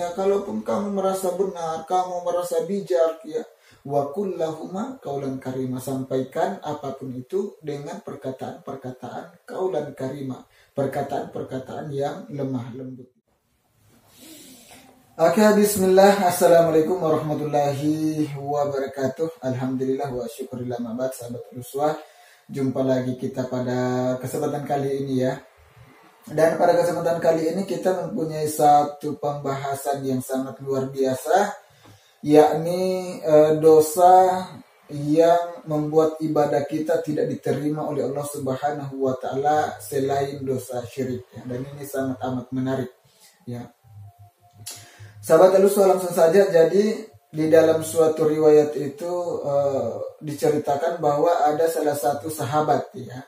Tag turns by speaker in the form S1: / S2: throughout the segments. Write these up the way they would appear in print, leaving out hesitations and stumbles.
S1: Artinya kalaupun kamu merasa benar, kamu merasa bijak, ya, wa qul lahuma qaulan karima, sampaikan apapun itu dengan perkataan-perkataan qaulan karima, perkataan-perkataan yang lemah lembut. Oke, bismillah. Assalamualaikum warahmatullahi wabarakatuh. Alhamdulillah wa syukurillah, ma'bad, sahabat Ruswa. Jumpa lagi kita pada kesempatan kali ini, ya. Dan pada kesempatan kali ini kita mempunyai satu pembahasan yang sangat luar biasa, yakni dosa yang membuat ibadah kita tidak diterima oleh Allah Subhanahu wa taala selain dosa syirik, ya. Dan ini sangat amat menarik, ya. Sahabat Al-Uswa, langsung saja. Jadi di dalam suatu riwayat itu diceritakan bahwa ada salah satu sahabat, ya,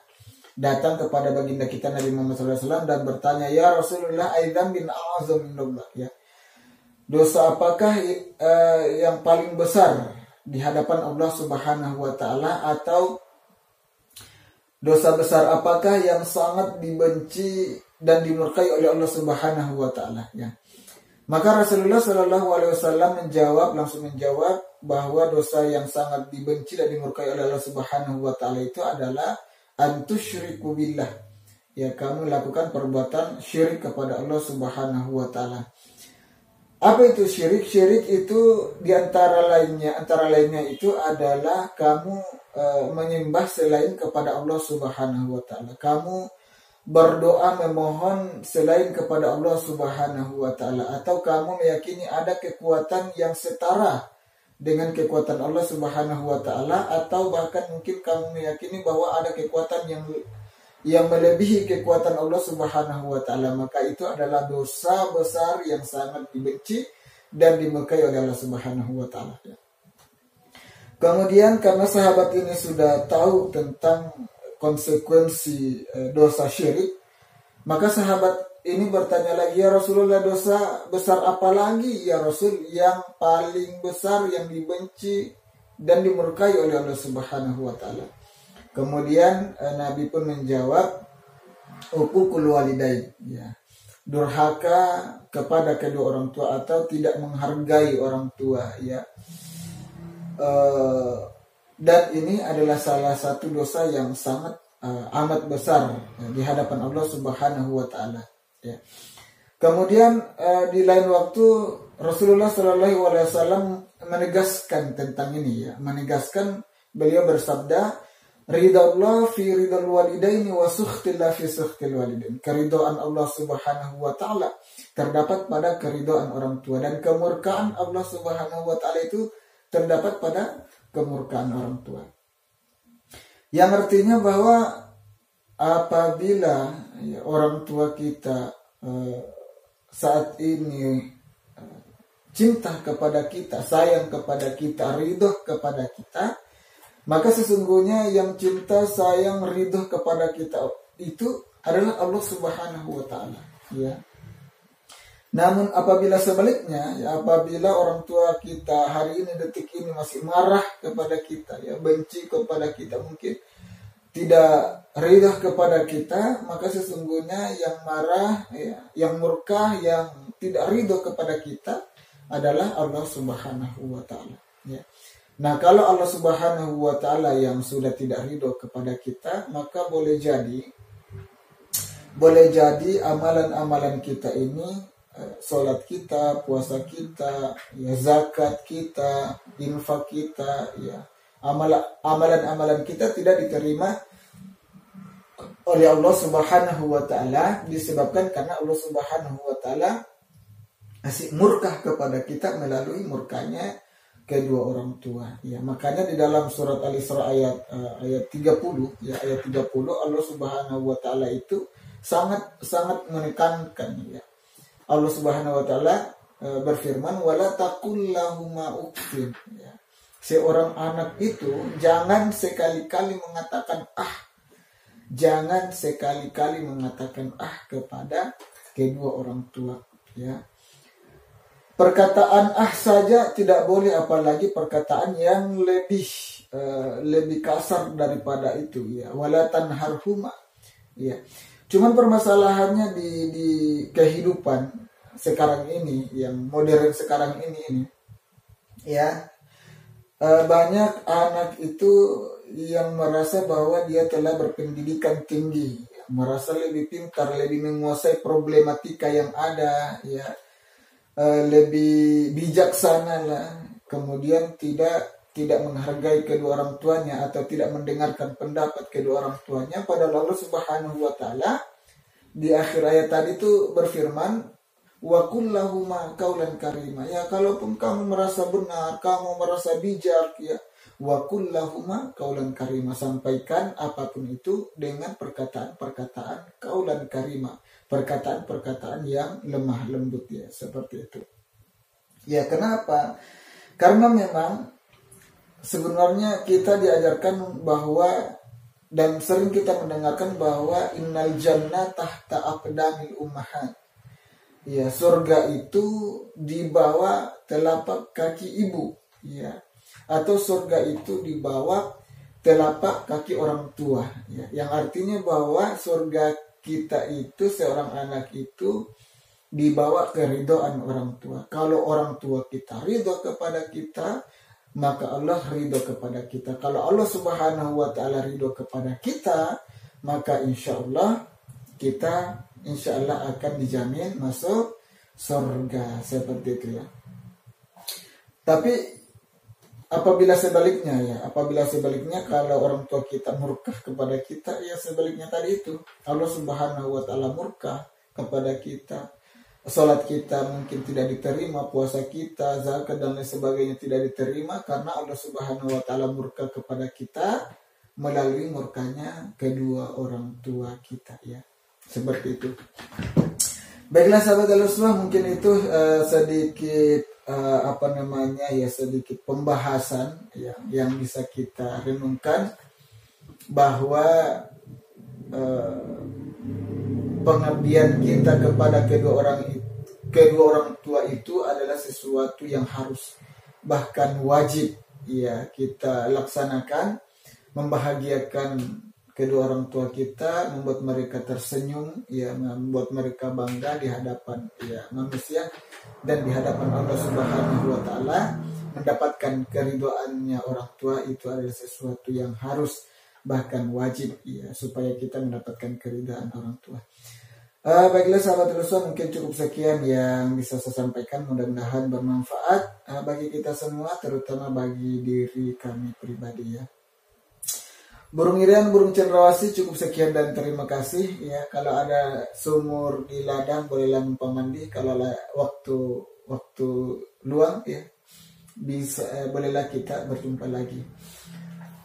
S1: datang kepada baginda kita Nabi Muhammad SAW dan bertanya, ya Rasulullah, aidzam bin a'zam minallah, ya, dosa apakah yang paling besar di hadapan Allah Subhanahu wa taala, atau dosa besar apakah yang sangat dibenci dan dimurkai oleh Allah Subhanahu wa taala, ya. Maka Rasulullah Shallallahu Alaihi Wasallam langsung menjawab bahwa dosa yang sangat dibenci dan dimurkai oleh Allah Subhanahu Wa Taala itu adalah antusyriku billah, ya, kamu lakukan perbuatan syirik kepada Allah Subhanahu Wa Taala. Apa itu syirik? Syirik itu antara lainnya itu adalah kamu menyembah selain kepada Allah Subhanahu Wa Taala. Kamu berdoa memohon selain kepada Allah Subhanahu wa taala, atau kamu meyakini ada kekuatan yang setara dengan kekuatan Allah Subhanahu wa taala, atau bahkan mungkin kamu meyakini bahwa ada kekuatan yang melebihi kekuatan Allah Subhanahu wa taala, maka itu adalah dosa besar yang sangat dibenci dan dimurkai oleh Allah Subhanahu wa taala. Kemudian karena sahabat ini sudah tahu tentang konsekuensi dosa syirik, maka sahabat ini bertanya lagi, ya Rasulullah, dosa besar apa lagi ya Rasul yang paling besar, yang dibenci dan dimurkai oleh Allah Subhanahu wa taala? Kemudian Nabi pun menjawab, uququl walidain, ya, durhaka kepada kedua orang tua atau tidak menghargai orang tua, ya. Dan ini adalah salah satu dosa yang sangat amat besar di hadapan Allah Subhanahu wa taala, ya. Kemudian di lain waktu Rasulullah Shallallahu Alaihi Wasallam menegaskan tentang ini, ya, beliau bersabda, ridallah fi ridal walidaini wa sukhtillah fi sukhtil walidain. Keridhaan Allah Subhanahu wa taala terdapat pada keridhaan orang tua, dan kemurkaan Allah Subhanahu wa taala itu terdapat pada kemurkaan orang tua. Yang artinya bahwa apabila, ya, orang tua kita saat ini cinta kepada kita, sayang kepada kita, ridho kepada kita, maka sesungguhnya yang cinta, sayang, ridho kepada kita itu adalah Allah Subhanahu wa taala, ya. Namun apabila sebaliknya, ya, apabila orang tua kita hari ini, detik ini masih marah kepada kita, ya, benci kepada kita, mungkin tidak ridha kepada kita, maka sesungguhnya yang marah, ya, yang murka, yang tidak ridha kepada kita adalah Allah Subhanahu wa taala, ya. Nah, kalau Allah Subhanahu wa taala yang sudah tidak ridha kepada kita, maka boleh jadi amalan-amalan kita ini, sholat kita, puasa kita, ya, zakat kita, infak kita, ya, amalan-amalan kita tidak diterima oleh Allah Subhanahu wa taala disebabkan karena Allah Subhanahu wa taala masih murka kepada kita melalui murkanya kedua orang tua, ya. Makanya di dalam surat Al-Isra ayat 30, ya, ayat 30, Allah Subhanahu wa taala itu sangat menekankan, ya. Allah Subhanahu wa taala berfirman, wala taqul lahuma uffin, ya. Seorang anak itu jangan sekali-kali mengatakan kepada kedua orang tua, ya. Perkataan saja tidak boleh, apalagi perkataan yang lebih kasar daripada itu, ya. Wala tanharhuma, ya. Cuman permasalahannya di kehidupan sekarang ini, yang modern sekarang ini ya, banyak anak itu yang merasa bahwa dia telah berpendidikan tinggi, merasa lebih pintar, lebih menguasai problematika yang ada, ya, lebih bijaksana lah, kemudian tidak menghargai kedua orang tuanya atau tidak mendengarkan pendapat kedua orang tuanya. Padahal Allah Subhanahu wa taala di akhir ayat tadi itu berfirman, wa kullahuma qaulan karima. Ya, kalaupun kamu merasa benar, kamu merasa bijak, ya, wa kullahuma qaulan karima, sampaikan apapun itu dengan perkataan-perkataan qaulan karima, perkataan-perkataan yang lemah lembut, ya, seperti itu. Ya, kenapa? Karena memang sebenarnya kita diajarkan bahwa, dan sering kita mendengarkan bahwa innal jannah tahta aqdamil ummahat. Ya, surga itu di bawah telapak kaki ibu, ya. Atau surga itu di bawah telapak kaki orang tua, ya. Yang artinya bahwa surga kita itu, seorang anak itu dibawa keridhaan orang tua. Kalau orang tua kita ridho kepada kita, maka Allah ridho kepada kita. Kalau Allah Subhanahu wa taala ridho kepada kita, maka insya Allah kita akan dijamin masuk surga, seperti itu, ya. Tapi apabila sebaliknya kalau orang tua kita murka kepada kita, ya sebaliknya tadi itu, Allah Subhanahu wa taala murka kepada kita. Salat kita mungkin tidak diterima, puasa kita, zakat dan lain sebagainya tidak diterima karena Allah Subhanahu wa taala murka kepada kita melalui murkanya kedua orang tua kita, ya. Seperti itu. Baiklah sahabat Al-Uswah, mungkin itu sedikit sedikit pembahasan, ya, yang bisa kita renungkan bahwa pengabdian kita kepada kedua orang tua itu adalah sesuatu yang harus, bahkan wajib, ya, kita laksanakan. Membahagiakan kedua orang tua kita, membuat mereka tersenyum, ya, membuat mereka bangga di hadapan, ya, manusia dan di hadapan Allah Subhanahu wa taala. Mendapatkan keridhaannya orang tua itu adalah sesuatu yang harus, bahkan wajib, ya, supaya kita mendapatkan keridhaan orang tua. Baiklah sahabat Al-Uswah, mungkin cukup sekian yang bisa saya sampaikan, mudah-mudahan bermanfaat bagi kita semua, terutama bagi diri kami pribadi, ya. Burung irian, burung cendrawasih, cukup sekian dan terima kasih, ya. Kalau ada sumur di ladang bolehlah numpang mandi, kalau waktu luang, ya, bisa bolehlah kita berjumpa lagi.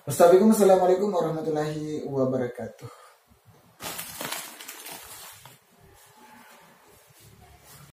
S1: Assalamualaikum warahmatullahi wabarakatuh.